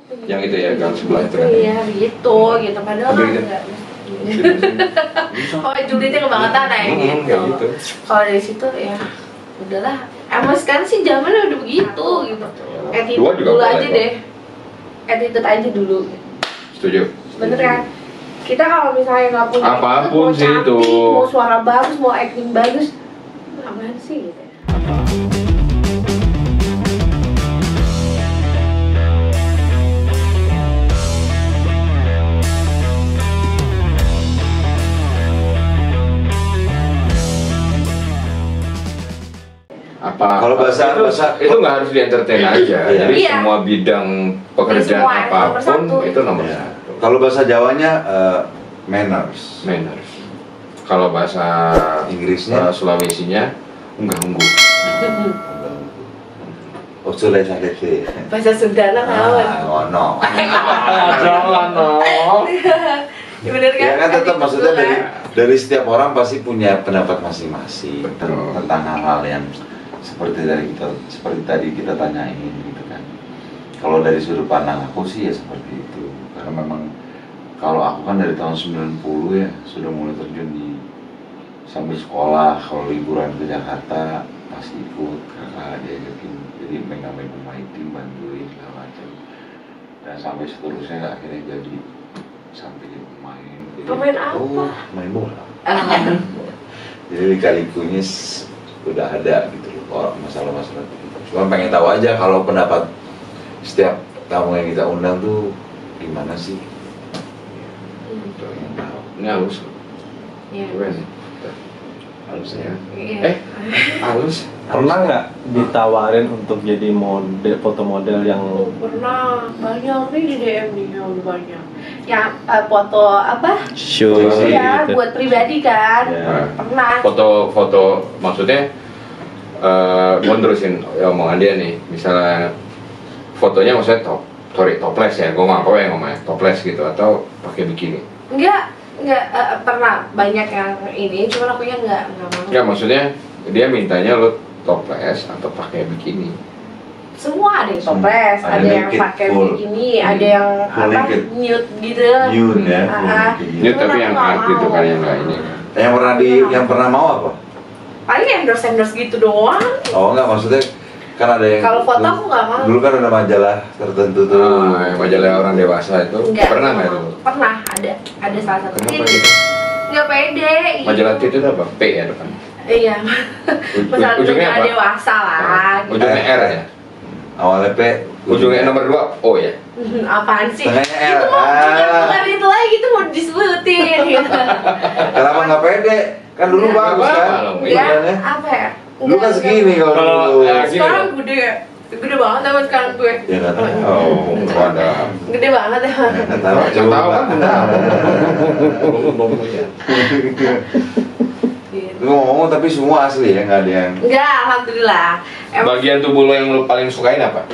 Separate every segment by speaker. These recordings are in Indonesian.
Speaker 1: Yang itu ya, gang sebelah itu kan.
Speaker 2: Iya, gitu padahal enggak. Oh, julidnya kebangetan kayak gitu. Kalau dari situ ya udahlah. Emang sekarang sih zamannya udah begitu gitu. Attitude dulu aja deh. Attitude aja dulu.
Speaker 1: Setuju.
Speaker 2: Bener kan? Kita kalau misalnya nggak punya
Speaker 1: apapun
Speaker 2: attitude,
Speaker 1: sih
Speaker 2: mau cantik,
Speaker 1: itu,
Speaker 2: mau suara bagus, mau acting bagus, apaan sih gitu.
Speaker 1: Apa
Speaker 3: kalau bahasa
Speaker 1: itu nggak harus di entertain aja. Jadi
Speaker 2: iya.
Speaker 1: semua bidang pekerjaan apapun itu nomor satu.
Speaker 3: Kalau bahasa Jawanya manners.
Speaker 1: Kalau bahasa
Speaker 3: Inggrisnya
Speaker 1: Sulawesinya unggah-ungguh.
Speaker 3: Oh, sudah sih.
Speaker 2: Bahasa Sundana kawan.
Speaker 3: No.
Speaker 1: Jangan no.
Speaker 2: Ya bener kan?
Speaker 3: Ya kan tetap maksudnya dari setiap orang pasti punya pendapat masing-masing tentang hal-hal yang seperti tadi kita tanyain gitu kan. Kalau dari sudut pandang aku sih ya seperti itu. Karena memang kalau aku kan dari tahun 90 ya sudah mulai terjun di sambil sekolah, kalau liburan ke Jakarta pasti ikut kakak diajakin, jadi megang pemain tim, bantuin segala macam, dan sampai seterusnya akhirnya jadi sampai jadi pemain.
Speaker 2: Pemain apa?
Speaker 3: Main bola. Jadi lika-likunya udah ada gitu loh masalah-masalah itu. Cuma pengen tahu aja kalau pendapat setiap tamu yang kita undang tuh gimana sih?
Speaker 1: Ini halus.
Speaker 2: Iya.
Speaker 1: Halusnya.
Speaker 2: Iya.
Speaker 1: Halus.
Speaker 4: Pernah nggak ditawarin untuk jadi model, foto model yang
Speaker 2: Pernah, banyak nih di DM nih, banyak. Yang foto apa?
Speaker 4: show
Speaker 2: Ya,
Speaker 4: gitu.
Speaker 2: buat pribadi kan.
Speaker 4: Ya.
Speaker 2: Pernah.
Speaker 1: Foto maksudnya gue terusin omongan dia nih. Misalnya fotonya maksudnya topless ya, gue nggak tahu ya ngomongnya topless gitu atau pakai bikini.
Speaker 2: Enggak pernah banyak yang ini, cuman akunya enggak mau.
Speaker 1: Enggak, maksudnya dia mintanya lo topless atau pakai bikini.
Speaker 2: Semua ada yang toples, ada yang
Speaker 3: naked,
Speaker 2: pakai
Speaker 3: full.
Speaker 2: bikini, ada yang
Speaker 3: Full
Speaker 2: apa
Speaker 3: naked.
Speaker 2: nude gitu.
Speaker 3: Nude ya.
Speaker 1: Ini tapi yang art gitu kan yang nggak ini.
Speaker 3: Yang pernah mau apa?
Speaker 2: Paling endorse gitu doang.
Speaker 3: Oh enggak, maksudnya kan ada yang
Speaker 2: Kalau foto aku nggak mau.
Speaker 3: Dulu kan ada majalah tertentu tuh.
Speaker 1: Yang majalah orang dewasa itu pernah nggak itu?
Speaker 2: Pernah, ada salah satu.
Speaker 1: Kenapa gitu?
Speaker 2: Nggak pede.
Speaker 1: Majalah itu apa? P ya depan.
Speaker 2: Iya. Masalah
Speaker 1: Ujungnya apa?
Speaker 2: dewasa lah. Gitu.
Speaker 1: Ujungnya R ya.
Speaker 3: Awalnya P.
Speaker 1: Ujungnya nomor 2 O ya.
Speaker 2: Apaan sih?
Speaker 3: Tengahnya L.
Speaker 2: Itu bukan itu lagi, itu mau disebutin. Gitu.
Speaker 3: Kenapa nggak pede? Kan dulu
Speaker 1: Ya,
Speaker 3: bagus
Speaker 1: apa-apa
Speaker 3: kan?
Speaker 1: loh.
Speaker 3: Modelnya.
Speaker 2: Apa ya?
Speaker 3: Dulu kan segini kalau dulu.
Speaker 1: Gini
Speaker 2: Sekarang
Speaker 1: loh.
Speaker 2: gede banget sama sekarang gue.
Speaker 3: Ya nggak tahu.
Speaker 1: Oh, ada.
Speaker 2: Gede banget ya.
Speaker 3: Nggak tahu.
Speaker 1: Nggak tahu kan?
Speaker 2: Gitu.
Speaker 3: Lu ngomong tapi semua asli ya, nggak ada yang.
Speaker 2: Enggak, alhamdulillah.
Speaker 1: Bagian tubuh lo yang lo paling sukain apa?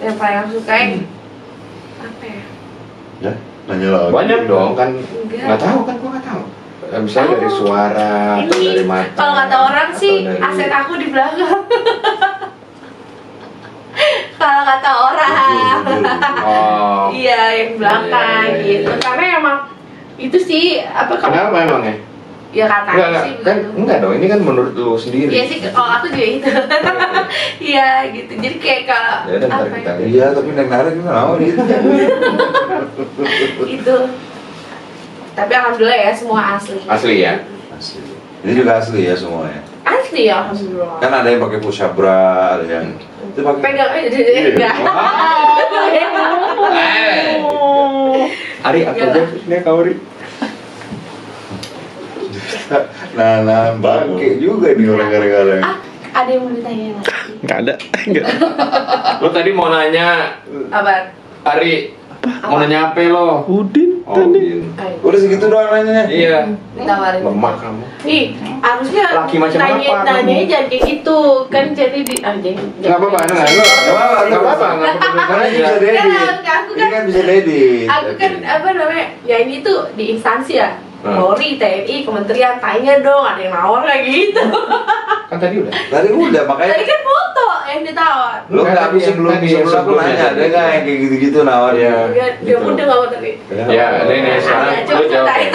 Speaker 2: Yang paling aku sukain apa ya?
Speaker 3: Ya, nanya lagi.
Speaker 1: Banyak dong kan.
Speaker 2: Enggak.
Speaker 1: Nggak tahu kan, gua nggak tahu. Misalnya dari suara atau
Speaker 2: Ini
Speaker 1: dari mata.
Speaker 2: kalau kata orang
Speaker 1: atau
Speaker 2: sih
Speaker 1: dari-
Speaker 2: aset aku di belakang. Kalau kata orang.
Speaker 1: Oh.
Speaker 2: Iya, yang belakang
Speaker 1: Iya, iya,
Speaker 2: gitu.
Speaker 1: iya.
Speaker 2: Karena emang itu sih apa kalau
Speaker 1: Kenapa emangnya?
Speaker 2: ya katanya sih
Speaker 1: Kan
Speaker 2: begitu.
Speaker 1: enggak dong, ini kan menurut lu sendiri.
Speaker 2: Iya sih, kalau aku juga itu. Iya gitu. Jadi kayak kalau
Speaker 1: Ya udah, ntar
Speaker 2: apa
Speaker 1: kita
Speaker 2: ya?
Speaker 1: lihat.
Speaker 3: Iya, tapi narik mau gitu.
Speaker 2: Itu. Tapi alhamdulillah ya semua asli.
Speaker 1: Asli ya?
Speaker 3: Asli. Ini juga asli ya semuanya.
Speaker 2: Asli ya alhamdulillah.
Speaker 3: Kan ada yang pakai push up bra, ada yang itu pakai.
Speaker 2: Pegang aja
Speaker 1: Iya.
Speaker 2: enggak.
Speaker 1: Ari, aku aja ini kau Ari.
Speaker 3: Nah, bangke juga nih orang gara-gara.
Speaker 2: Ada yang mau ditanya lagi?
Speaker 4: nggak ada? Nggak.
Speaker 1: Lo tadi mau nanya,
Speaker 2: Apa?
Speaker 1: Ari, mau nanya apa lo?
Speaker 4: Udin
Speaker 1: Oh,
Speaker 4: tadi.
Speaker 1: Din.
Speaker 3: Udah segitu doang nanyanya.
Speaker 1: Iya.
Speaker 2: Ditawarin.
Speaker 1: Lemah kamu.
Speaker 2: Ih, harusnya
Speaker 1: Laki macam apa
Speaker 2: nanya
Speaker 1: kamu?
Speaker 2: jangan kayak gitu. Kan jadi di jangan.
Speaker 1: Nggak apa-apa, enggak
Speaker 3: Nggak apa-apa,
Speaker 1: nggak apa-apa, nggak apa-apa.
Speaker 3: Karena ini bisa
Speaker 2: Enggak,
Speaker 3: dedit.
Speaker 2: aku
Speaker 3: Ini kan bisa dedit.
Speaker 2: Aku kan apa namanya? Ya ini tuh di instansi ya. Polri, TNI, kementerian, tanya dong, ada yang nawar kayak gitu.
Speaker 1: Kan tadi udah.
Speaker 3: Tadi udah, makanya
Speaker 2: Tadi kan foto yang ditawar.
Speaker 3: lo nggak
Speaker 1: Tadi
Speaker 3: sebelum
Speaker 1: tadi
Speaker 3: aku nanya ada nggak yang kayak gitu-gitu nawarin?
Speaker 1: Iya.
Speaker 2: Dia
Speaker 1: Gitu.
Speaker 2: udah nggak mau tadi.
Speaker 1: Ya, ini sekarang
Speaker 2: Ada,
Speaker 1: lu
Speaker 2: coba
Speaker 1: jawab.
Speaker 2: tanya.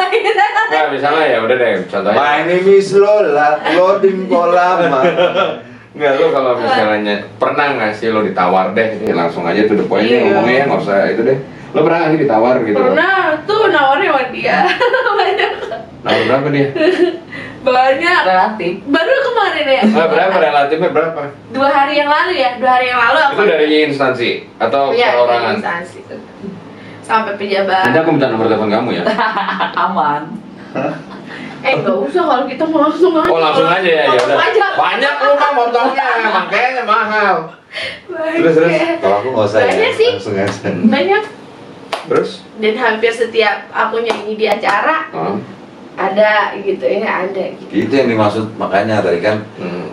Speaker 1: Nah, misalnya ya udah deh, contohnya.
Speaker 3: My name is Lola, loading lama.
Speaker 1: Enggak, lu kalau misalnya pernah nggak sih lo ditawar deh, ini langsung aja tuh the point nih
Speaker 2: Iya.
Speaker 1: ngomongnya, nggak usah itu deh. Lo pernah nggak sih ditawar gitu?
Speaker 2: Pernah tuh nawarnya sama dia. Banyak.
Speaker 1: Nah, berapa dia?
Speaker 2: Banyak.
Speaker 5: Relatif.
Speaker 2: Baru kemarin ya.
Speaker 1: Nah, berapa relatifnya berapa?
Speaker 2: 2 hari yang lalu ya. 2 hari yang lalu aku.
Speaker 1: Itu dari instansi atau
Speaker 2: Iya,
Speaker 1: perorangan?
Speaker 2: instansi. Sampai pejabat.
Speaker 1: Nanti aku minta nomor telepon kamu ya.
Speaker 5: Aman.
Speaker 2: Nggak usah kalau kita mau langsung aja.
Speaker 1: Oh, langsung aja ya, ya udah.
Speaker 2: Langsung aja.
Speaker 1: Banyak lu mah motongnya, makanya mahal.
Speaker 3: Terus
Speaker 2: Banyak.
Speaker 3: kalau aku nggak usah ya,
Speaker 2: Banyak sih.
Speaker 3: langsung aja.
Speaker 2: Banyak.
Speaker 1: Terus?
Speaker 2: Dan hampir setiap aku nyanyi di acara
Speaker 1: Oh.
Speaker 2: ada gitu ya, ada gitu.
Speaker 3: Itu yang dimaksud, makanya tadi kan
Speaker 1: Hmm.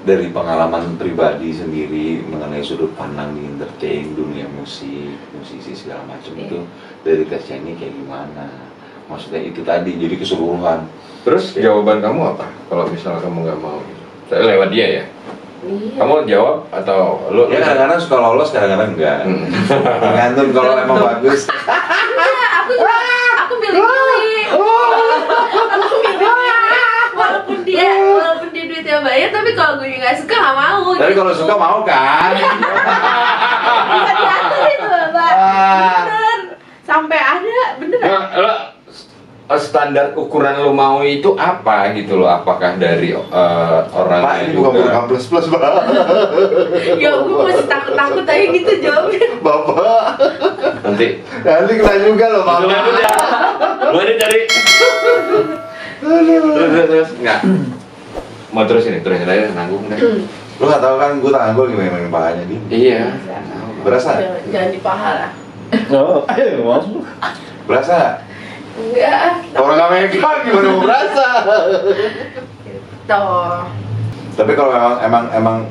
Speaker 3: dari pengalaman pribadi sendiri mengenai sudut pandang di entertain, dunia musik, musisi segala macam
Speaker 2: Iya.
Speaker 3: itu dari tesnya ini kayak gimana? Maksudnya itu tadi, jadi keseluruhan.
Speaker 1: Terus jawaban kamu apa? Kalau misalnya kamu nggak mau gitu. Saya lewat dia ya.
Speaker 2: Iya.
Speaker 1: Kamu jawab atau lu?
Speaker 3: Ya kadang-kadang suka lolos, kadang-kadang enggak.
Speaker 1: Hmm.
Speaker 3: Tergantung kalau emang bagus.
Speaker 2: Enggak, aku milih-milih. Aku milih-milih. Walaupun dia duitnya bayar, tapi kalau gue nggak suka nggak mau.
Speaker 3: Tapi
Speaker 2: gitu.
Speaker 3: kalau suka mau kan?
Speaker 2: Bisa diatur itu, Mbak. Bener. Sampai ada, bener.
Speaker 1: Nah, lo standar ukuran lo mau itu apa gitu loh? Apakah dari orang
Speaker 3: Pak, ini bukan program plus-plus, Pak.
Speaker 2: Ya gue masih takut-takut aja gitu jawabnya.
Speaker 3: Bapak,
Speaker 1: nanti
Speaker 3: nanti kena juga loh, Pak.
Speaker 1: lo ada cari terus nggak mau terusin aja nanggung deh.
Speaker 3: Lu nggak tahu kan, gue tangan gue gimana pahanya dia.
Speaker 1: Iya.
Speaker 3: Berasa?
Speaker 2: Jangan di paha lah.
Speaker 4: Oh, ayo,
Speaker 3: Berasa?
Speaker 2: Enggak.
Speaker 3: Orang nggak megang gimana mau berasa?
Speaker 2: Tuh.
Speaker 3: Tapi kalau emang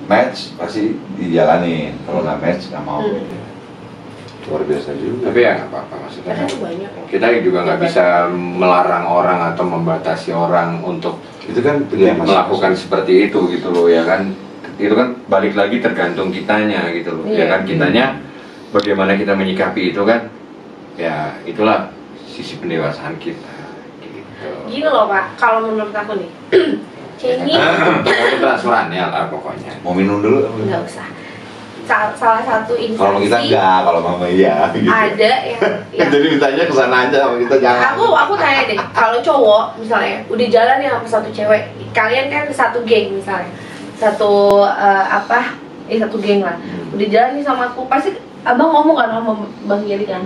Speaker 3: match pasti dijalanin. Kalau nggak match nggak mau. Luar biasa juga.
Speaker 1: Tapi ya nggak apa-apa maksudnya.
Speaker 2: Kan banyak ya.
Speaker 1: Kita juga nggak bisa melarang orang atau membatasi orang untuk
Speaker 3: Itu kan pilihan
Speaker 1: melakukan seperti itu gitu loh ya kan. Itu kan balik lagi tergantung kitanya gitu loh. Ya
Speaker 2: Iya.
Speaker 1: kan kitanya bagaimana kita menyikapi itu kan. Ya itulah sisi pendewasaan kita. Gitu.
Speaker 2: Gini loh Pak, kalau menurut aku nih, Ceni
Speaker 1: Pokoknya transferan ya lah pokoknya.
Speaker 3: Mau minum dulu?
Speaker 2: nggak usah. Salah satu
Speaker 3: Kalau kita
Speaker 2: instansi
Speaker 3: enggak, kalau mama iya. Gitu.
Speaker 2: ada yang
Speaker 3: Jadi mintanya kesana aja, sama kita jangan.
Speaker 2: aku tanya deh, kalau cowok misalnya udah jalan ya sama satu cewek, kalian kan satu geng misalnya, satu satu geng lah, udah jalan nih sama aku, pasti abang ngomong kan sama Bang Giri kan,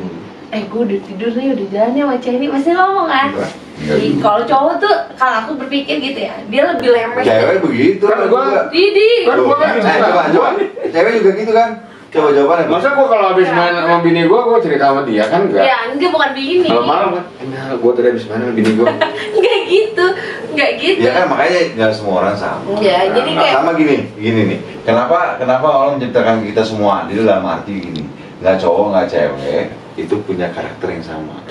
Speaker 2: gue udah tidur nih, udah jalan nih sama cewek ini, pasti ngomong kan.
Speaker 3: Enggak.
Speaker 2: Jadi kalau cowok tuh, kalau aku berpikir gitu ya, dia lebih lemes.
Speaker 3: Cewek begitu.
Speaker 1: Kan gua-
Speaker 2: Didi.
Speaker 1: Kan gua kan juga.
Speaker 3: coba. Cewek juga gitu kan? Coba jawabannya.
Speaker 1: Masa gua kalau habis main sama bini gua cerita sama dia kan enggak?
Speaker 2: Ya enggak, bukan begini.
Speaker 1: Kalau malam kan, enggak, gua tadi habis main sama bini gua.
Speaker 2: Enggak gitu, enggak gitu.
Speaker 3: Ya kan makanya nggak semua orang sama.
Speaker 2: Ya, jadi
Speaker 3: Nah,
Speaker 2: kayak
Speaker 3: sama gini nih. Kenapa Allah menciptakan kita semua? Di dalam arti gini, nggak cowok nggak cewek itu punya karakter yang sama.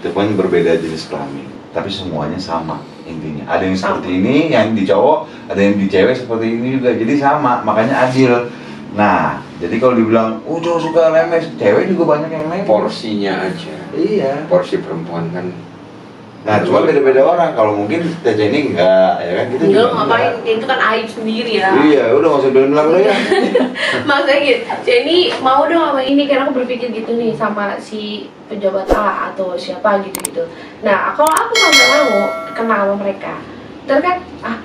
Speaker 3: Itu pun berbeda jenis kelamin, tapi semuanya sama intinya. Ada yang seperti ini, yang di cowok, ada yang di cewek seperti ini juga. Jadi sama, makanya adil. Nah, jadi kalau dibilang, cowok suka lemes, cewek juga banyak yang lemes.
Speaker 1: Porsinya aja.
Speaker 3: Iya.
Speaker 1: Porsi perempuan kan.
Speaker 3: Nah, cuma beda-beda orang. Kalau mungkin Tece ini enggak, ya kan? Kita
Speaker 2: enggak
Speaker 3: juga
Speaker 2: ngapain, itu kan aib sendiri lah.
Speaker 3: Iya, udah nggak usah bilang-bilang lo ya.
Speaker 2: Maksudnya gitu, Jenny mau dong sama ini, karena aku berpikir gitu nih sama si pejabat A atau siapa gitu. Nah, kalau aku sampai mau kenal sama mereka, ntar kan,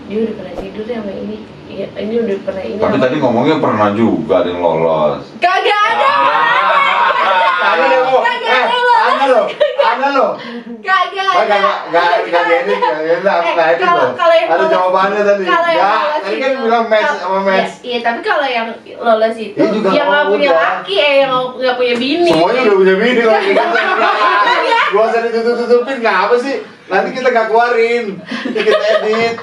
Speaker 2: dia udah pernah tidur ya sama ini, ini udah pernah ini.
Speaker 3: Tapi tadi ngomongnya pernah juga ada yang lolos.
Speaker 2: Kagak ada.
Speaker 3: Ada loh.
Speaker 2: Kagak
Speaker 3: Gak edit loh.
Speaker 2: kalau yang
Speaker 3: Ada
Speaker 2: lolos-
Speaker 3: jawabannya tadi.
Speaker 2: kalau yang
Speaker 3: Nggak,
Speaker 2: lolos
Speaker 3: tadi kan
Speaker 2: itu-
Speaker 3: bilang match sama match.
Speaker 2: Iya, tapi kalau yang lolos itu
Speaker 3: Dia juga
Speaker 2: yang nggak
Speaker 3: ngomong
Speaker 2: punya
Speaker 3: udah.
Speaker 2: laki, yang nggak punya bini.
Speaker 3: Semuanya udah punya bini kalau gitu. Gua usah ditutup-tutupin, nggak apa sih? Nanti kita nggak keluarin, kita edit.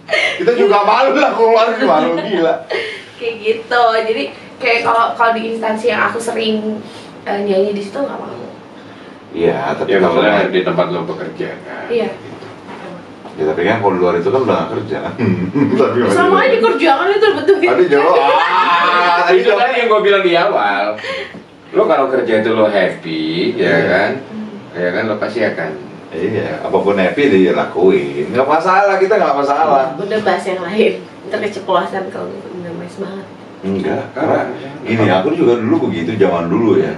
Speaker 3: Kita juga malu lah keluarin, malu gila.
Speaker 2: Kayak gitu. Jadi kayak kalau di instansi yang aku sering nyanyi di situ nggak mau.
Speaker 3: Iya, tapi
Speaker 1: Ya
Speaker 3: kalau
Speaker 1: maksudnya di tempat lo bekerja kan.
Speaker 2: Iya.
Speaker 3: ya tapi kan kalau di luar itu kan udah nggak kerja. Tapi
Speaker 2: Sama aja kerjaan itu betul.
Speaker 3: Tadi jawab. Tadi
Speaker 1: Itu tadi yang gue bilang di awal. Lo kalau kerja itu lo happy, ya kan? Ya kan lo pasti akan.
Speaker 3: Iya, apapun happy dia lakuin. Nggak masalah, kita nggak masalah.
Speaker 2: Udah bahas yang lain. Ntar keceplosan kalau udah mas banget.
Speaker 3: Enggak, karena gini, aku juga dulu begitu, zaman dulu ya.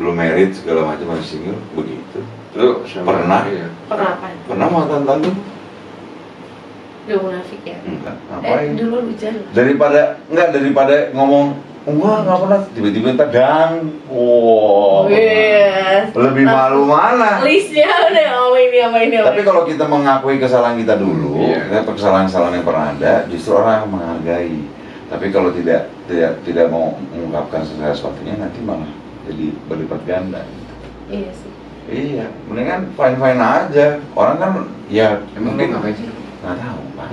Speaker 3: Belum married segala macam, masih single, begitu.
Speaker 1: Lo sama
Speaker 3: Pernah.
Speaker 1: iya.
Speaker 2: Pernah apa?
Speaker 3: Pernah mantan tuh?
Speaker 2: Udah munafik ya?
Speaker 3: Enggak, ngapain?
Speaker 2: Dulu bicara.
Speaker 3: Daripada ngomong nggak pernah, tiba-tiba ntar lebih malu mana?
Speaker 2: Listnya udah apa ini.
Speaker 3: Tapi kalau kita mengakui kesalahan kita dulu,
Speaker 1: Iya.
Speaker 3: kesalahan-kesalahan yang pernah ada, justru orang akan menghargai. Tapi kalau tidak mau mengungkapkan segala sesuatunya, nanti malah jadi berlipat ganda.
Speaker 2: Iya sih.
Speaker 3: Iya, mendingan fine aja. Orang kan ya
Speaker 1: Emang lo ngapain sih?
Speaker 3: nggak tahu, Pak.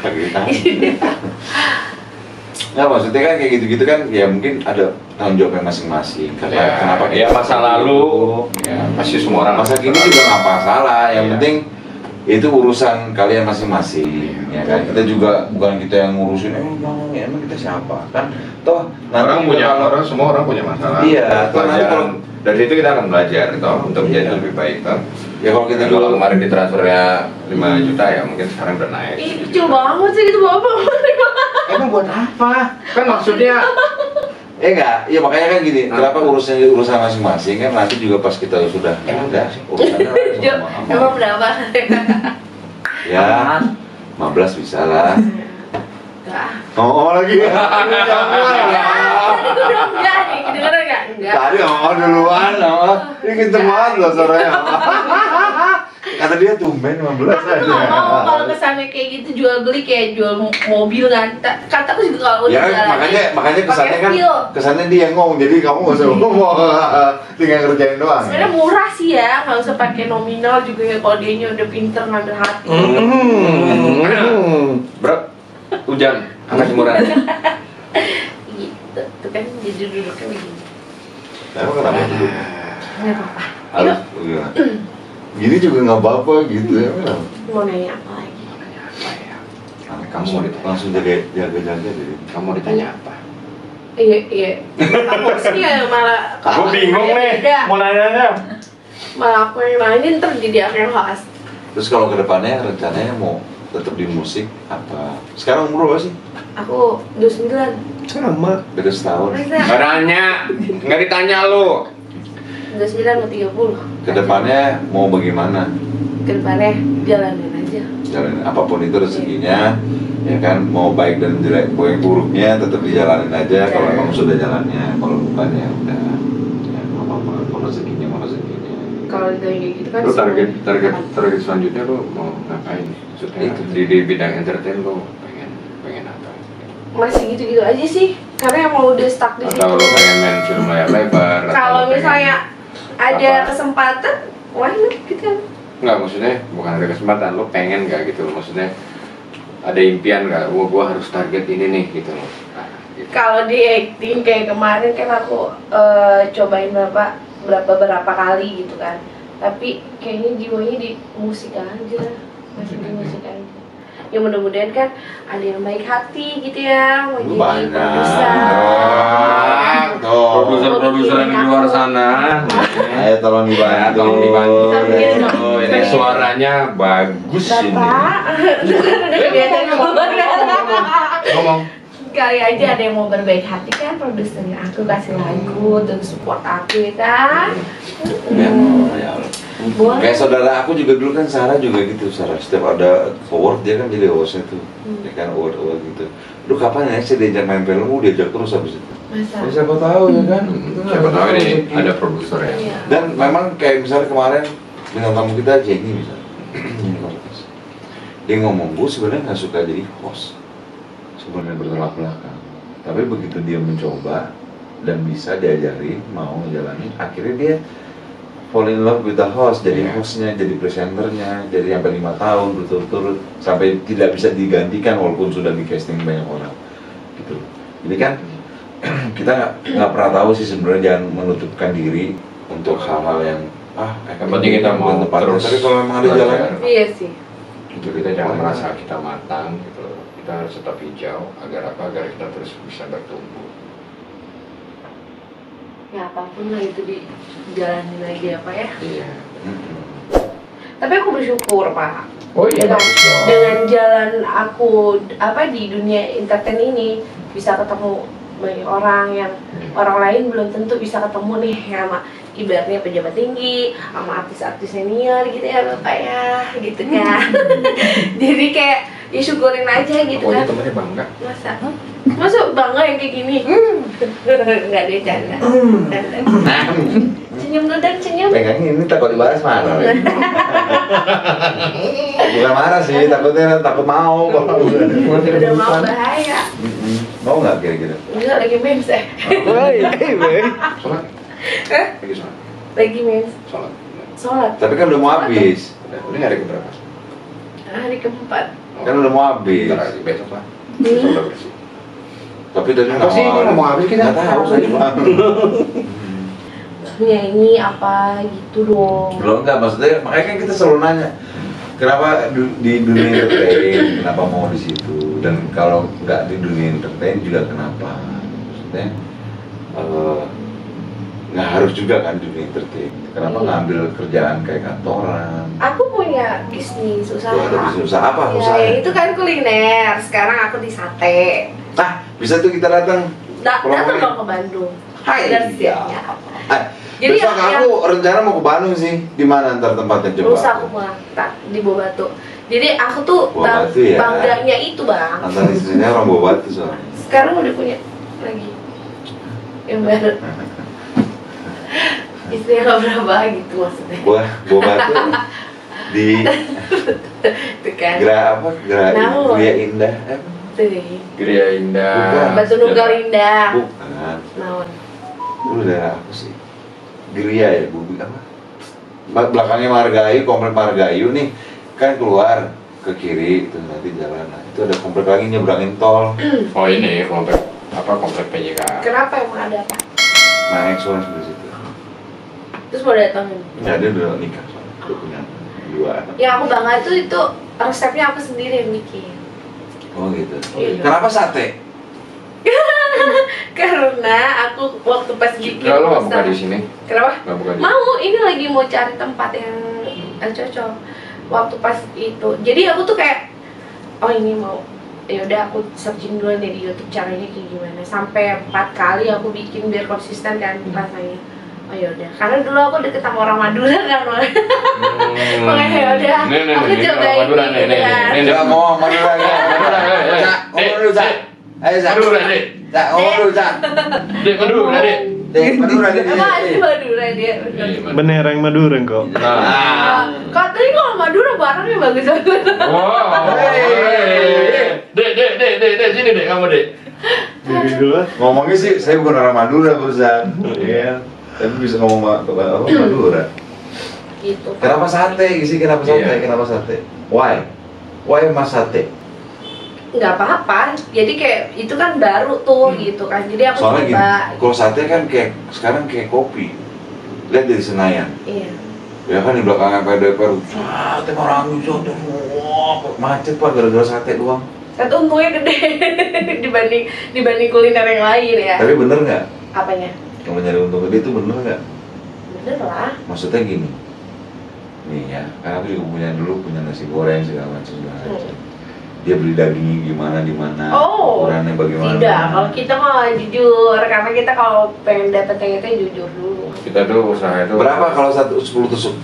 Speaker 3: Lagi tahu. Nggak, maksudnya kan kayak gitu-gitu kan ya mungkin ada tanggung jawabnya masing-masing.
Speaker 1: Ya,
Speaker 3: Kenapa
Speaker 1: ya
Speaker 3: kita
Speaker 1: masa
Speaker 3: seperti
Speaker 1: lalu,
Speaker 3: itu?
Speaker 1: ya pasti semua orang.
Speaker 3: Masa kini juga nggak masalah. Yang
Speaker 1: Iya.
Speaker 3: penting itu urusan kalian masing-masing, ya kan? Kita juga bukan kita yang ngurusin. Emang kita siapa? Kan toh nanti
Speaker 1: Semua orang punya masalah.
Speaker 3: Iya, toh nanti kalau
Speaker 1: dari situ kita akan belajar toh untuk menjadi lebih baik toh.
Speaker 3: ya kalau kita
Speaker 1: Kalau
Speaker 3: dulu
Speaker 1: kemarin ditransfernya 5 juta ya mungkin sekarang udah naik.
Speaker 2: Ih, kecil banget sih itu bapak.
Speaker 1: Emang buat apa? Kan maksudnya
Speaker 3: enggak, ya makanya kan gini, kenapa urusan masing-masing kan nanti juga pas kita sudah ada urusannya sama
Speaker 2: Emang berapa?
Speaker 3: ya 15 bisa lah.
Speaker 2: Enggak.
Speaker 3: Lagi.
Speaker 2: Tadi gue bilang enggak nih, kedengeran enggak? Enggak.
Speaker 3: Tadi duluan, ini kenceng banget loh suaranya. Kata dia tumben 15
Speaker 2: Aku
Speaker 3: aja.
Speaker 2: nggak mau kalau kesannya kayak gitu jual beli kayak jual mobil kan. Kataku juga kalau udah
Speaker 3: Ya
Speaker 2: jalan
Speaker 3: makanya kesannya
Speaker 2: pakai
Speaker 3: kan
Speaker 2: feel.
Speaker 3: kesannya dia yang ngomong, jadi kamu nggak usah ngomong, tinggal kerjain doang.
Speaker 2: Sebenarnya murah sih ya, nggak usah pakai nominal juga ya kalau dianya udah pinter ngambil hati.
Speaker 1: Bro, hujan, angkat jemuran.
Speaker 2: Gitu, tuh kan jadi duduknya begini.
Speaker 3: Emang kenapa dulu?
Speaker 2: Nggak apa-apa.
Speaker 3: Harus iya. Gini juga nggak apa-apa gitu ya.
Speaker 2: Mau nanya apa lagi?
Speaker 1: Kamu mau ditanya
Speaker 3: langsung jaga diri.
Speaker 1: Kamu mau ditanya apa?
Speaker 2: Iya. Aku sih ya malah.
Speaker 4: Aku bingung nih,
Speaker 2: Beda.
Speaker 4: mau nanya.
Speaker 2: Malah aku yang nanya ntar jadi aku yang host.
Speaker 3: Terus kalau kedepannya rencananya mau tetap di musik apa? Sekarang umur berapa sih?
Speaker 2: Aku 29.
Speaker 4: Sama.
Speaker 3: Beda setahun.
Speaker 1: Nggak nanya, nggak ditanya lu.
Speaker 2: 29 mau 30.
Speaker 3: Kedepannya mau bagaimana?
Speaker 2: Kedepannya jalanin aja.
Speaker 3: Jalan apapun itu rezekinya, ya kan, mau baik dan jelek, baik buruknya tetap dijalanin aja. Kalau emang sudah jalannya, kalau bukan ya udah, ya nggak apa-apa. Kalau rezekinya mau rezekinya.
Speaker 2: Kalau ditanya kayak gitu kan.
Speaker 1: Lu target
Speaker 2: semua-
Speaker 1: selanjutnya lu mau ngapain? Maksudnya
Speaker 3: Itu.
Speaker 1: di bidang entertain lu pengen apa?
Speaker 2: Masih gitu-gitu aja sih. Karena emang udah stuck di situ.
Speaker 1: Atau lu pengen main film layar lebar? atau
Speaker 2: Kalau
Speaker 1: lu pengen-
Speaker 2: misalnya ada
Speaker 1: apa?
Speaker 2: kesempatan, why not gitu kan?
Speaker 1: Nggak, maksudnya bukan ada kesempatan, lu pengen nggak gitu loh, maksudnya ada impian nggak, gua harus target ini nih gitu loh. Nah, gitu.
Speaker 2: Kalau di acting kayak kemarin kan aku cobain beberapa kali gitu kan. Tapi kayaknya jiwanya di musik aja, masih di musik aja. Ya mudah-mudahan kan ada yang baik hati gitu ya, mau
Speaker 3: Lu
Speaker 2: jadi
Speaker 3: banyak.
Speaker 2: produser.
Speaker 1: Produser-produser yang di luar sana,
Speaker 3: Ayo tolong
Speaker 1: ya,
Speaker 3: dibantu.
Speaker 1: tolong dibantu.
Speaker 2: Sambil-
Speaker 1: Oh, ini suaranya bagus ini.
Speaker 2: Bapak, udah kelihatan keluar kan?
Speaker 1: Ngomong.
Speaker 2: Kali aja ada yang mau berbaik hati kan, produsernya aku kasih lagu terus support aku ya kan.
Speaker 3: Ya, ya Allah.
Speaker 2: Boleh.
Speaker 3: Kayak saudara aku juga dulu kan, Sarah juga gitu. Sarah setiap ada award dia kan jadi hostnya tuh, ya kan, award gitu. Lu kapan ya sih diajak main film? Diajak terus habis itu.
Speaker 2: Masa?
Speaker 3: Ya, siapa tahu ya kan.
Speaker 1: Siapa tahu ini ada produser ya.
Speaker 2: Iya.
Speaker 3: Dan memang kayak misalnya kemarin bintang tamu kita Jenny misalnya, Jenny Cortez. Dia ngomong, gue sebenarnya nggak suka jadi host, sebenarnya bertolak belakang. Tapi begitu dia mencoba dan bisa diajarin, mau ngejalanin, akhirnya dia fall in love with the host, jadi
Speaker 1: Iya.
Speaker 3: hostnya, jadi presenternya, jadi sampai 5 tahun berturut-turut sampai tidak bisa digantikan walaupun sudah di casting banyak orang, gitu. Jadi kan kita nggak pernah tahu sih sebenarnya, jangan menutupkan diri untuk hal-hal yang
Speaker 1: Yang penting kita mau terus
Speaker 3: tapi kalau memang ada
Speaker 1: belajar.
Speaker 3: jalan
Speaker 2: Iya sih.
Speaker 1: Itu kita jangan merasa kita matang gitu. Kita harus tetap hijau agar apa? Agar kita terus bisa bertumbuh.
Speaker 2: Ya apapun lah itu dijalanin lagi apa ya.
Speaker 1: Iya.
Speaker 2: Tapi aku bersyukur Pak.
Speaker 1: Oh iya.
Speaker 2: Dengan jalan aku di dunia entertain ini bisa ketemu banyak orang yang orang lain belum tentu bisa ketemu nih sama ibaratnya pejabat tinggi, sama artis-artis senior gitu ya Bapak ya, gitu kan. Jadi kayak ya syukurin aja gitu
Speaker 1: Pokoknya
Speaker 2: kan.
Speaker 1: temennya bangga.
Speaker 2: Masa bangga yang kayak gini? Enggak deh canda. Senyum dulu dan senyum.
Speaker 3: pegangin ini takut dibalas marah. Bukan marah sih, takut mau kalau
Speaker 2: Udah mau bahaya.
Speaker 3: mau nggak kira-kira?
Speaker 2: Enggak lagi mens
Speaker 1: Sholat.
Speaker 2: Eh?
Speaker 1: Lagi sholat.
Speaker 2: Lagi mens.
Speaker 1: Sholat.
Speaker 2: Sholat.
Speaker 3: Tapi kan udah mau habis,
Speaker 1: Udah hari keberapa?
Speaker 2: Hari keempat.
Speaker 3: kan udah mau habis.
Speaker 1: Bentar lagi, besok lah. Besok udah bersih.
Speaker 3: Tapi dari
Speaker 1: Apa sih ini ngomong habis kita?
Speaker 3: Nggak tahu saya juga.
Speaker 2: Nyanyi apa gitu dong.
Speaker 3: Belum enggak, maksudnya makanya kan kita selalu nanya kenapa di dunia entertain, kenapa mau di situ, dan kalau nggak di dunia entertain juga kenapa? Maksudnya nggak harus juga kan di dunia entertain. Kenapa
Speaker 2: Iya.
Speaker 3: ngambil kerjaan kayak kantoran?
Speaker 2: Aku punya bisnis usaha.
Speaker 3: Tuh, ada bisnis usaha apa?
Speaker 2: Ya,
Speaker 3: Usaha?
Speaker 2: itu kan kuliner. Sekarang aku di sate.
Speaker 3: Bisa tuh kita datang.
Speaker 2: Datang dong ke Bandung.
Speaker 3: Hai.
Speaker 2: Dan siapnya.
Speaker 3: Jadi
Speaker 2: Jadi
Speaker 3: besok aku rencana mau ke Bandung sih. Di mana ntar tempatnya
Speaker 2: Nggak usah
Speaker 3: coba?
Speaker 2: aku mengata di Bobatu. Jadi aku tuh
Speaker 3: Buah Batu ya?
Speaker 2: bangganya itu bang.
Speaker 3: Antar istrinya orang bawa batu soalnya.
Speaker 2: Sekarang udah punya lagi yang baru. Istrinya nggak berapa gitu maksudnya.
Speaker 3: Bawa batu di
Speaker 2: Tuh kan.
Speaker 3: Gera
Speaker 2: Naon?
Speaker 3: Gria Indah.
Speaker 2: Tuh.
Speaker 1: Gria Indah.
Speaker 3: Bukan.
Speaker 2: Batu Nunggal Indah.
Speaker 3: Bukan.
Speaker 2: Naon.
Speaker 3: Lu daerah apa sih? Gria ya, Bubi apa? Belakangnya Margahayu, komplek Margahayu nih kan keluar ke kiri itu nanti jalan. Nah, itu ada komplek lagi nyebrangin tol.
Speaker 1: Oh ini komplek PJK.
Speaker 2: Kenapa emang ada apa?
Speaker 3: Nah, Exxon di situ.
Speaker 2: Terus mau datangin.
Speaker 3: Ya dia udah nikah soalnya. Udah punya 2 anak.
Speaker 2: Yang aku bangga itu resepnya aku sendiri yang bikin.
Speaker 3: Oh gitu.
Speaker 2: Iya.
Speaker 3: Kenapa sate?
Speaker 2: Karena aku waktu pas bikin.
Speaker 1: Kalau nggak buka
Speaker 2: pesan-
Speaker 1: di sini,
Speaker 2: Kenapa?
Speaker 1: nggak buka di.
Speaker 2: Mau, ini lagi mau cari tempat yang cocok. Waktu pas itu, jadi aku tuh kayak, oh ini mau, ya udah aku searching dulu nih di YouTube caranya kayak gimana. Sampai 4 kali aku bikin biar konsisten kan rasanya. Oh ya udah, karena dulu aku deket sama orang Madura kan, makanya ya udah, aku cobain
Speaker 1: Madura nih,
Speaker 2: gitu kan.
Speaker 3: Enggak mau Madura ya.
Speaker 1: Madura,
Speaker 3: Cak, ngomong dulu, Cak. Ayo, Cak.
Speaker 1: Madura, Dek.
Speaker 3: Cak, ngomong dulu, Cak.
Speaker 1: Dek, Madura, Dek.
Speaker 3: Dek, Madura dia.
Speaker 2: Emang ada Madura dia.
Speaker 4: Benerang Madura kok.
Speaker 1: Nah.
Speaker 2: Katanya kalau Madura barangnya bagus banget.
Speaker 1: Wow. Dek, sini dek, kamu dek.
Speaker 4: Jadi dulu.
Speaker 3: Ngomongnya sih, saya bukan orang Madura, Busan. Iya. Tapi bisa ngomong Madura.
Speaker 2: Gitu.
Speaker 3: Kenapa sate sih? Kenapa sate?
Speaker 1: Iya.
Speaker 3: Kenapa sate? Why? Why mas sate?
Speaker 2: Nggak apa-apa, jadi kayak itu kan baru tuh gitu kan, jadi aku
Speaker 3: Soalnya gini,
Speaker 2: coba.
Speaker 3: kalau sate kan kayak sekarang kayak kopi. Lihat dari Senayan.
Speaker 2: Iya.
Speaker 3: Ya kan di belakangnya PDPR, sate orang sate, wah macet pak gara-gara sate doang.
Speaker 2: Tapi untungnya gede dibanding kuliner yang lain ya.
Speaker 3: Tapi bener nggak?
Speaker 2: Apanya?
Speaker 3: Kamu nyari untung gede itu bener nggak?
Speaker 2: Bener lah.
Speaker 3: Maksudnya gini, nih ya, kan aku juga punya nasi goreng segala macam. Dia beli dagingnya gimana di mana,
Speaker 2: Oh,
Speaker 3: ukurannya bagaimana?
Speaker 2: tidak. Kalau kita mah jujur, karena kita kalau pengen dapet yang itu jujur dulu.
Speaker 1: Kita tuh usaha itu.
Speaker 3: Berapa kalau 10 tusuk?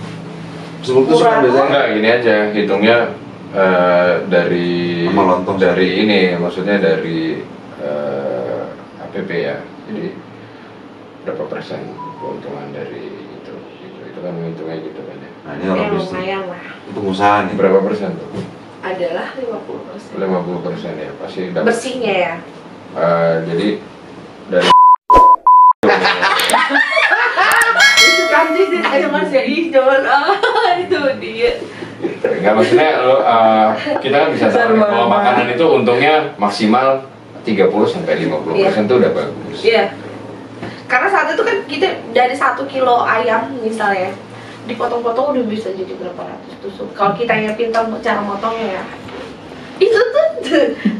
Speaker 3: 10 tusuk kan
Speaker 2: Murah.
Speaker 3: biasanya?
Speaker 1: Enggak, gini aja, hitungnya dari
Speaker 3: Sama lontong.
Speaker 1: dari ini, maksudnya dari APP ya. Jadi berapa persen keuntungan dari itu? Itu kan menghitungnya gitu kan ya.
Speaker 3: Nah ini orang
Speaker 2: Ya
Speaker 3: bisnis,
Speaker 2: lumayan lah.
Speaker 3: itu pengusaha nih.
Speaker 1: Berapa persen tuh?
Speaker 2: Adalah 50%.
Speaker 1: 50% ya, pasti dapat.
Speaker 2: Bersihnya ya.
Speaker 1: Jadi dari
Speaker 2: Itu kan sih ada Mas Yai, jangan itu dia.
Speaker 1: Enggak, maksudnya lo, kita kan bisa tahu kalau makanan itu untungnya maksimal 30 sampai 50% itu udah bagus.
Speaker 2: Iya. Karena sate Jakarta tuh kan kita dari 1 kilo ayam misalnya dipotong-potong udah bisa jadi berapa ratus tusuk. Kalau kita yang pintar cara motongnya ya, itu tuh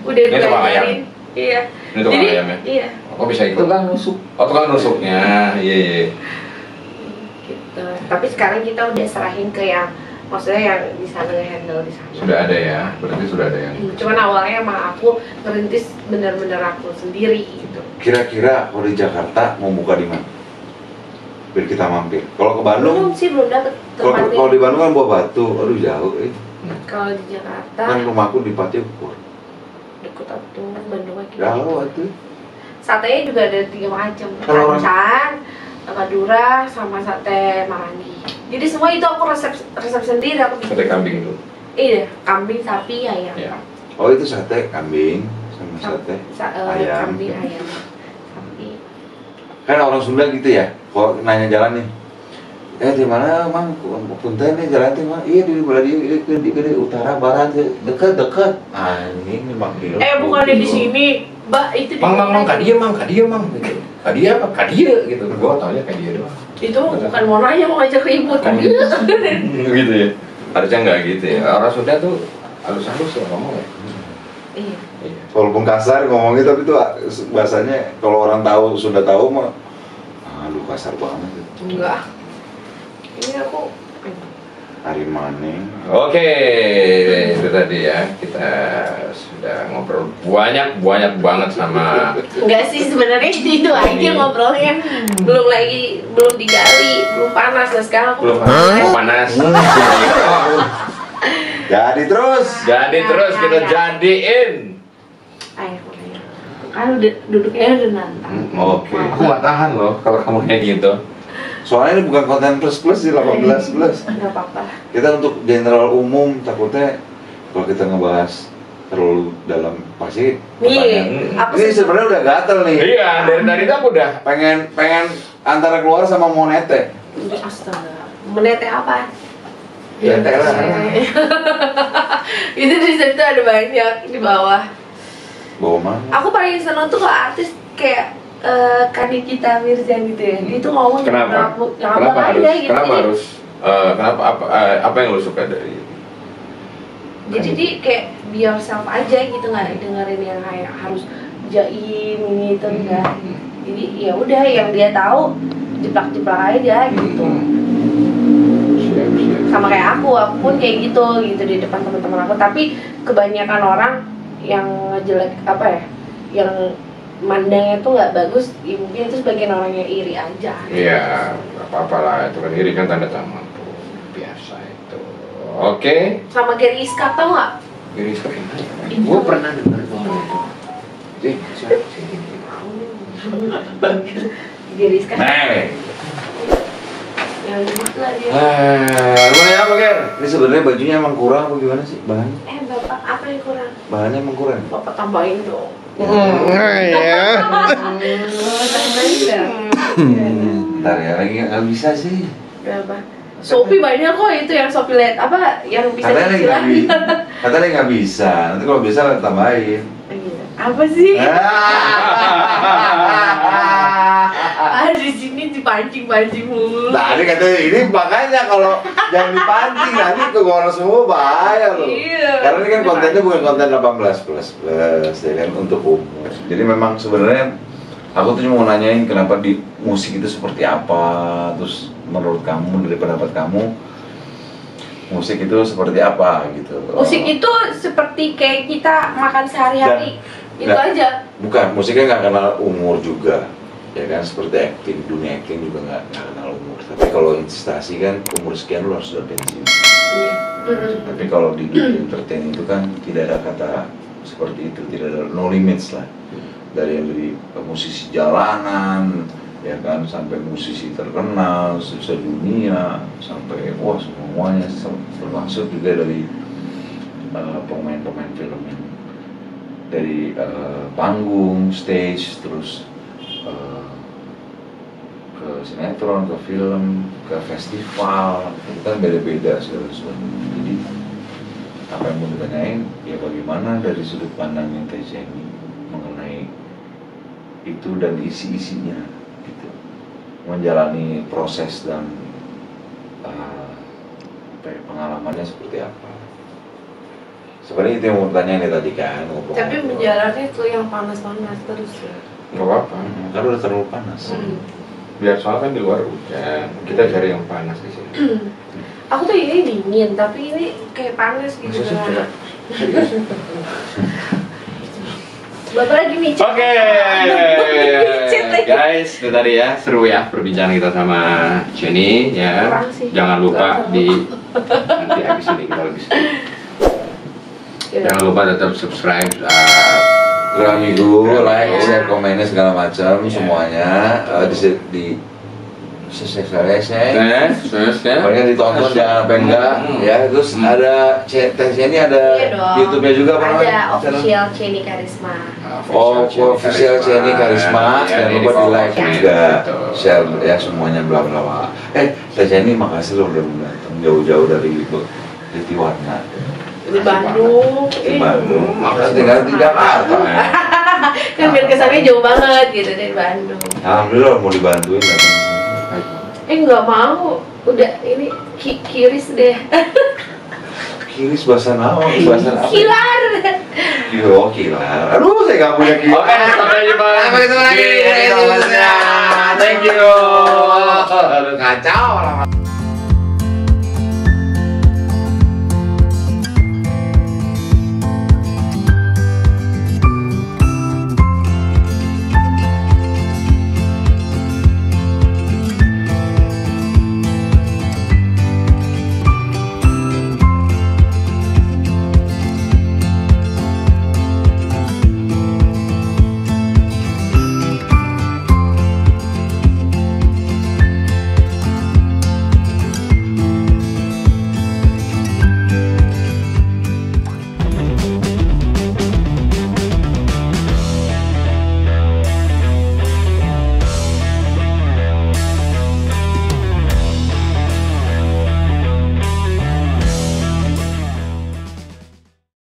Speaker 2: udah
Speaker 1: Ini tukang ayam?
Speaker 2: diajarin. Iya.
Speaker 1: Ini tukang ayam ya?
Speaker 2: Iya.
Speaker 1: Oh bisa itu?
Speaker 3: Tukang nusuk.
Speaker 1: Oh tukang nusuknya, iya.
Speaker 2: Gitu. Tapi sekarang kita udah serahin ke yang maksudnya yang bisa nge-handle di sana.
Speaker 1: Sudah ada ya, berarti sudah ada yang.
Speaker 2: Cuman awalnya emang aku ngerintis bener-bener aku sendiri gitu.
Speaker 3: Kira-kira kalau di Jakarta mau buka di mana? Biar kita mampir. Kalau ke
Speaker 2: Belum
Speaker 3: Bandung,
Speaker 2: sih, belum dapet tempatnya.
Speaker 3: kalau di Bandung kan Buah Batu, aduh jauh.
Speaker 2: Kalau di Jakarta
Speaker 3: Kan rumahku di Pati Ukur.
Speaker 2: deket tuh Bandung aja.
Speaker 3: Jauh itu.
Speaker 2: Satenya juga ada 3 macam.
Speaker 3: Kalau orang-
Speaker 2: Kacang, Madura, sama sate Marangi. Jadi semua itu aku resep sendiri aku bikin.
Speaker 1: Sate kambing itu.
Speaker 2: Iya, kambing, sapi, ayam.
Speaker 1: Ya.
Speaker 3: Oh itu sate kambing sama sate ayam.
Speaker 2: Kambing, ayam, sapi.
Speaker 3: Kan orang Sunda gitu ya. Kalau nanya jalan nih, di mana mang? Punten nih jalan tuh mang? Iya di utara barat dekat. Anjing 5 kilo.
Speaker 2: Bukannya di sini, Mbak, itu di
Speaker 1: Mang,
Speaker 2: mana?
Speaker 1: kadia mang, gitu. Kadia apa? Kadia gitu. Gua taunya kadia doang.
Speaker 2: Itu bukan mau nanya, mau ngajak ribut kan dia.
Speaker 1: Gitu ya. Harusnya nggak gitu ya. Orang Sunda tuh halus-halus ya ngomong ya.
Speaker 2: Iya.
Speaker 1: Iya.
Speaker 3: Walaupun kasar ngomongnya tapi tuh bahasanya kalau orang tahu Sunda tahu mah, aduh kasar banget.
Speaker 2: Enggak. Ini aku
Speaker 3: Hari maning.
Speaker 1: Oke, itu tadi ya. Kita sudah ngobrol banyak banget sama.
Speaker 2: enggak sih sebenarnya itu aja ngobrolnya. Belum digali, belum panas. Nah sekarang aku
Speaker 1: Belum panas.
Speaker 3: Jadi terus.
Speaker 1: Jadi terus kita jadiin.
Speaker 2: Ayo, kan udah duduknya udah nantang.
Speaker 3: Oke.
Speaker 1: Aku nggak tahan loh kalau kamu kayak gitu.
Speaker 3: Soalnya ini bukan konten plus sih 18 plus.
Speaker 2: Enggak apa-apa.
Speaker 3: Kita untuk general umum takutnya kalau kita ngebahas terlalu dalam pasti
Speaker 2: Nih,
Speaker 3: pertanyaan.
Speaker 2: aku
Speaker 3: Ini sebenarnya udah gatel nih.
Speaker 1: Iya, dari tadi tuh aku udah.
Speaker 3: Pengen antara keluar sama mau nete.
Speaker 2: astaga. Menete apa?
Speaker 3: Ya lah.
Speaker 2: Itu di situ ada banyak di bawah.
Speaker 3: Bawa mana?
Speaker 2: Aku paling seneng tuh kalau artis kayak Kanikita Mirza gitu ya. Dia tuh ngomong
Speaker 1: Kenapa? Kenapa harus? Kenapa harus? Kenapa apa yang lo suka dari?
Speaker 2: Jadi dia kayak be yourself aja gitu, nggak dengerin yang kayak harus jaim gitu enggak. Jadi ya udah yang dia tahu jeplak-jeplak aja gitu.
Speaker 1: Siap.
Speaker 2: Sama kayak aku pun kayak gitu di depan teman-teman aku. Tapi kebanyakan orang yang jelek apa ya, yang mandangnya tuh nggak bagus, ya mungkin itu sebagian orang yang iri aja.
Speaker 1: Iya, nggak apa-apa lah. Itu kan iri kan tanda mampu. Biasa itu. Oke.
Speaker 2: Sama Gary Iskak tau nggak?
Speaker 1: Iri sekali.
Speaker 2: Itu.
Speaker 1: Gue pernah dengar itu. Siapa sih?
Speaker 2: Gary Iskak.
Speaker 1: Nah.
Speaker 2: Yang gitu lah dia.
Speaker 3: Gimana apa Ger? Ini sebenarnya bajunya emang kurang apa gimana sih bahan?
Speaker 2: Bapak apa yang kurang?
Speaker 3: Bahannya emang kurang.
Speaker 2: Bapak tambahin dong.
Speaker 4: Ya.
Speaker 2: Tambahin dong.
Speaker 3: Ntar ya lagi nggak bisa sih.
Speaker 2: Berapa? Shopee banyak kok itu yang Shopee lihat apa yang bisa
Speaker 3: Katanya
Speaker 2: dicicil
Speaker 3: nggak bisa. Katanya nggak bisa. Nanti kalau bisa tambahin.
Speaker 2: Apa sih?
Speaker 3: Di
Speaker 2: sini dipancing-pancing mulu.
Speaker 3: Nah ini katanya ini makanya kalau jangan dipancing nanti ke orang semua bahaya loh.
Speaker 2: Iya.
Speaker 3: Karena ini kan kontennya bukan konten 18 plus ya kan untuk umum. Jadi memang sebenarnya aku tuh cuma mau nanyain kenapa di musik itu seperti apa, terus menurut kamu dari pendapat kamu musik itu seperti apa gitu.
Speaker 2: Musik itu seperti kayak kita makan sehari-hari. Itu
Speaker 3: Nggak.
Speaker 2: aja.
Speaker 3: Bukan, musiknya nggak kenal umur juga, ya kan seperti acting, dunia acting juga nggak kenal umur. Tapi kalau investasi kan umur sekian lu harus sudah pensiun.
Speaker 2: Iya.
Speaker 3: Tapi kalau di dunia entertain itu kan tidak ada kata seperti itu, tidak ada no limits lah. Dari musisi jalanan, ya kan sampai musisi terkenal, sedunia, sampai wah semuanya termasuk juga dari pemain-pemain film yang dari panggung, stage, terus ke sinetron, ke film, ke festival, itu kan beda-beda segala sesuatu. Jadi apa yang mau ditanyain, ya bagaimana dari sudut pandangnya Teh Jenny mengenai itu dan isi-isinya gitu. menjalani proses dan pengalamannya seperti apa. Sebenarnya itu yang mau tanya nih tadi kan.
Speaker 2: Tapi menjalani itu yang panas-panas terus ya.
Speaker 1: Nggak apa-apa.
Speaker 3: Kan udah terlalu panas.
Speaker 1: Biar soalnya kan di luar hujan, kita cari yang panas di sini.
Speaker 2: Aku tuh ini dingin, tapi ini kayak panas gitu kan. Bapak lagi micet.
Speaker 1: Oke, guys, itu tadi ya, seru ya perbincangan kita sama Jenny ya.
Speaker 2: Kurang sih.
Speaker 1: Jangan lupa
Speaker 2: Kurang seru.
Speaker 1: di nanti habis ini kita lebih seru. Jangan lupa tetap subscribe.
Speaker 3: Minggu, like, share, komennya segala macam semuanya di Pokoknya ditonton jangan apa enggak ya. Terus ada ini ada YouTube-nya juga apa namanya?
Speaker 2: Ada official Jenny Karisma.
Speaker 3: Official Jenny Karisma. Jangan lupa di like juga, share ya semuanya bla bla bla. Teh Jenny makasih loh udah datang jauh-jauh dari Tiwarna.
Speaker 2: Di Bandung.
Speaker 3: Di Bandung. Makasih tinggal di Jakarta.
Speaker 2: Kan biar kesannya jauh banget gitu dari Bandung.
Speaker 3: Alhamdulillah mau dibantuin datang.
Speaker 2: Nggak mau, udah ini kiris deh.
Speaker 3: Kiris bahasa naon? Bahasa apa?
Speaker 2: Kilar.
Speaker 3: Kilar. Aduh, saya nggak punya kilar.
Speaker 1: Oke, sampai jumpa.
Speaker 3: Sampai ketemu lagi.
Speaker 1: Thank you.
Speaker 3: Aduh, kacau lah.